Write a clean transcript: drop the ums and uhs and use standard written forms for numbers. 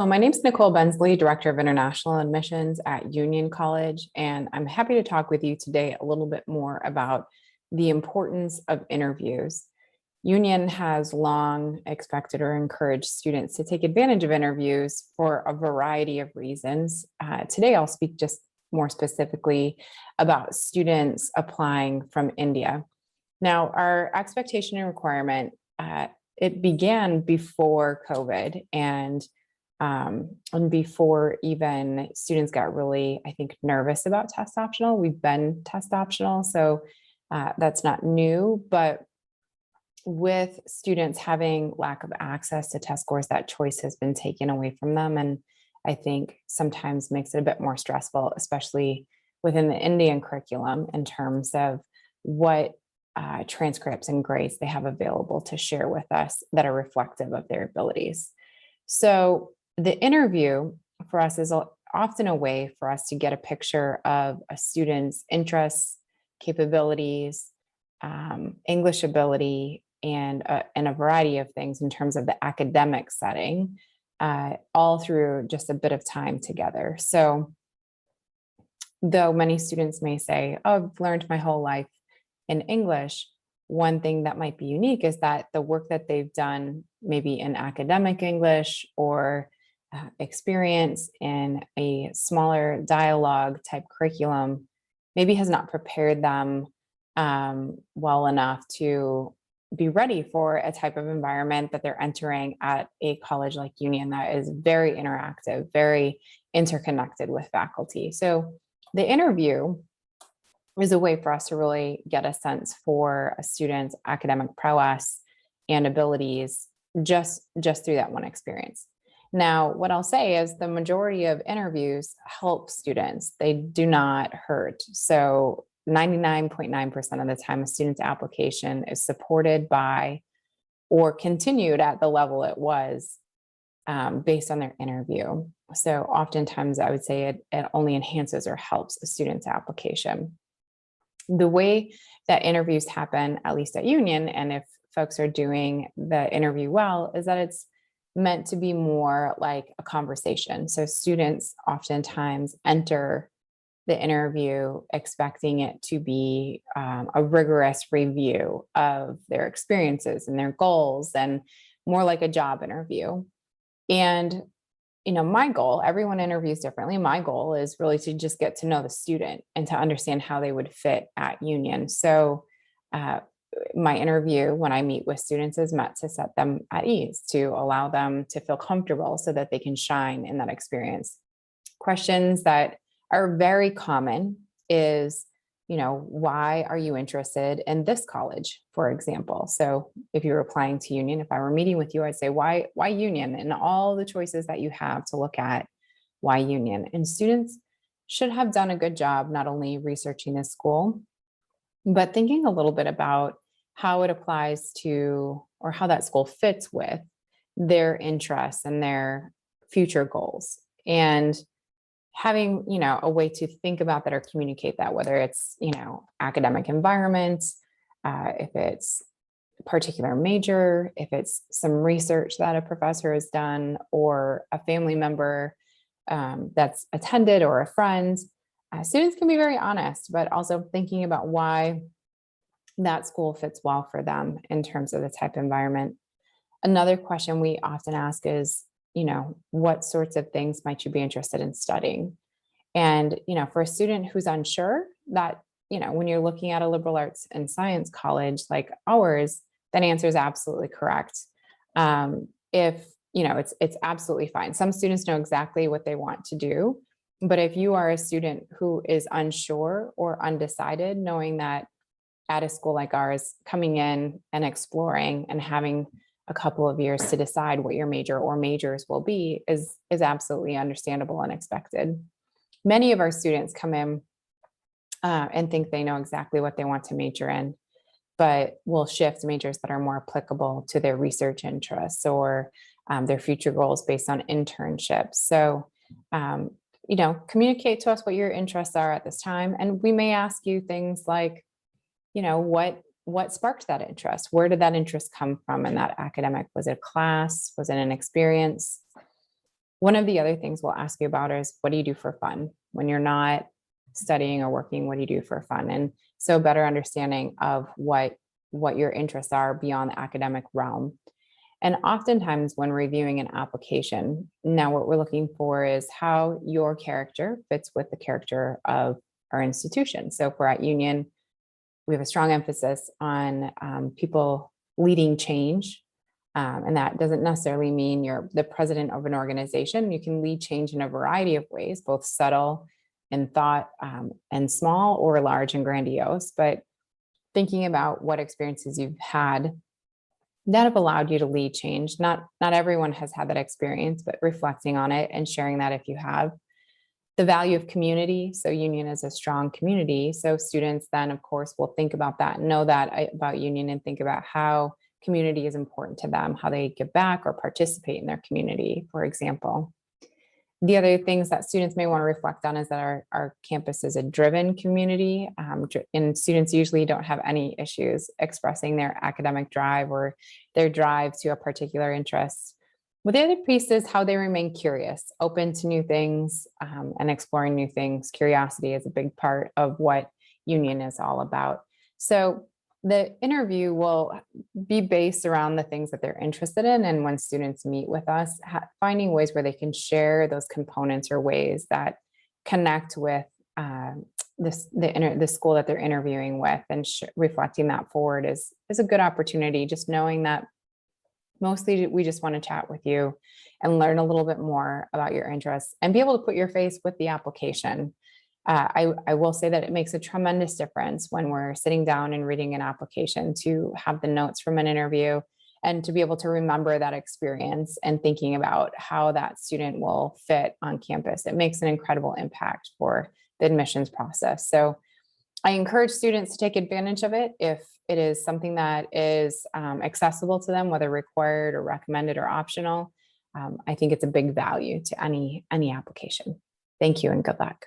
My name's Nicole Buenzli, Director of International Admissions at Union College, and I'm happy to talk with you today a little bit more about the importance of interviews. Union has long expected or encouraged students to take advantage of interviews for a variety of reasons. Today, I'll speak just more specifically about students applying from India. Now, our expectation and requirement, it began before COVID and before even students got really, I think, nervous about test optional. We've been test optional, so that's not new, but with students having lack of access to test scores, that choice has been taken away from them. And I think sometimes makes it a bit more stressful, especially within the Indian curriculum in terms of what transcripts and grades they have available to share with us that are reflective of their abilities. So the interview for us is often a way for us to get a picture of a student's interests, capabilities, English ability, and a variety of things in terms of the academic setting, all through just a bit of time together. So though many students may say, oh, I've learned my whole life in English, one thing that might be unique is that the work that they've done, maybe in academic English or experience in a smaller dialogue type curriculum, maybe has not prepared them well enough to be ready for a type of environment that they're entering at a college like Union that is very interactive, very interconnected with faculty. So the interview is a way for us to really get a sense for a student's academic prowess and abilities just through that one experience. Now, what I'll say is the majority of interviews help students. They do not hurt. So 99.9% of the time, a student's application is supported by or continued at the level it was based on their interview. So oftentimes I would say it only enhances or helps a student's application. The way that interviews happen, at least at Union, and if folks are doing the interview well, is that it's meant to be more like a conversation. So students oftentimes enter the interview expecting it to be a rigorous review of their experiences and their goals, and more like a job interview. And my goal, everyone interviews differently. My goal is really to just get to know the student and to understand how they would fit at Union. So my interview, when I meet with students, is meant to set them at ease, to allow them to feel comfortable so that they can shine in that experience. Questions that are very common is, why are you interested in this college, for example? So if you're applying to Union, if I were meeting with you, I'd say, why Union? And all the choices that you have to look at, why Union? And students should have done a good job, not only researching this school, but thinking a little bit about how it applies to, or how that school fits with their interests and their future goals. And having, a way to think about that or communicate that, whether it's, academic environments, if it's a particular major, if it's some research that a professor has done, or a family member that's attended, or a friend. Students can be very honest, but also thinking about why that school fits well for them in terms of the type of environment. Another question we often ask is, what sorts of things might you be interested in studying? And, for a student who's unsure, that, when you're looking at a liberal arts and science college like ours, that answer is absolutely correct. If, it's absolutely fine. Some students know exactly what they want to do. But if you are a student who is unsure or undecided, knowing that at a school like ours, coming in and exploring and having a couple of years to decide what your major or majors will be is absolutely understandable and expected. Many of our students come in and think they know exactly what they want to major in, but will shift majors that are more applicable to their research interests or their future goals based on internships. So, communicate to us what your interests are at this time. And we may ask you things like, what sparked that interest? Where did that interest come from in that academic? Was it a class? Was it an experience? One of the other things we'll ask you about is, what do you do for fun? When you're not studying or working, what do you do for fun? And so better understanding of what your interests are beyond the academic realm. And oftentimes when reviewing an application, now what we're looking for is how your character fits with the character of our institution. So if we're at Union, we have a strong emphasis on people leading change. And that doesn't necessarily mean you're the president of an organization. You can lead change in a variety of ways, both subtle and thought and small, or large and grandiose. But thinking about what experiences you've had that have allowed you to lead change. Not everyone has had that experience, but reflecting on it and sharing that if you have. The value of community. So Union is a strong community. So students then, of course, will think about that, know that about Union, and think about how community is important to them, how they give back or participate in their community, for example. The other things that students may want to reflect on is that our campus is a driven community, and students usually don't have any issues expressing their academic drive or their drive to a particular interest. But the other piece is how they remain curious, open to new things, and exploring new things. Curiosity is a big part of what Union is all about. So the interview will be based around the things that they're interested in. And when students meet with us, finding ways where they can share those components or ways that connect with the school that they're interviewing with, and reflecting that forward is a good opportunity. Just knowing that mostly we just want to chat with you and learn a little bit more about your interests and be able to put your face with the application. I will say that it makes a tremendous difference when we're sitting down and reading an application to have the notes from an interview and to be able to remember that experience and thinking about how that student will fit on campus. It makes an incredible impact for the admissions process. So I encourage students to take advantage of it if it is something that is accessible to them, whether required or recommended or optional. I think it's a big value to any application. Thank you and good luck.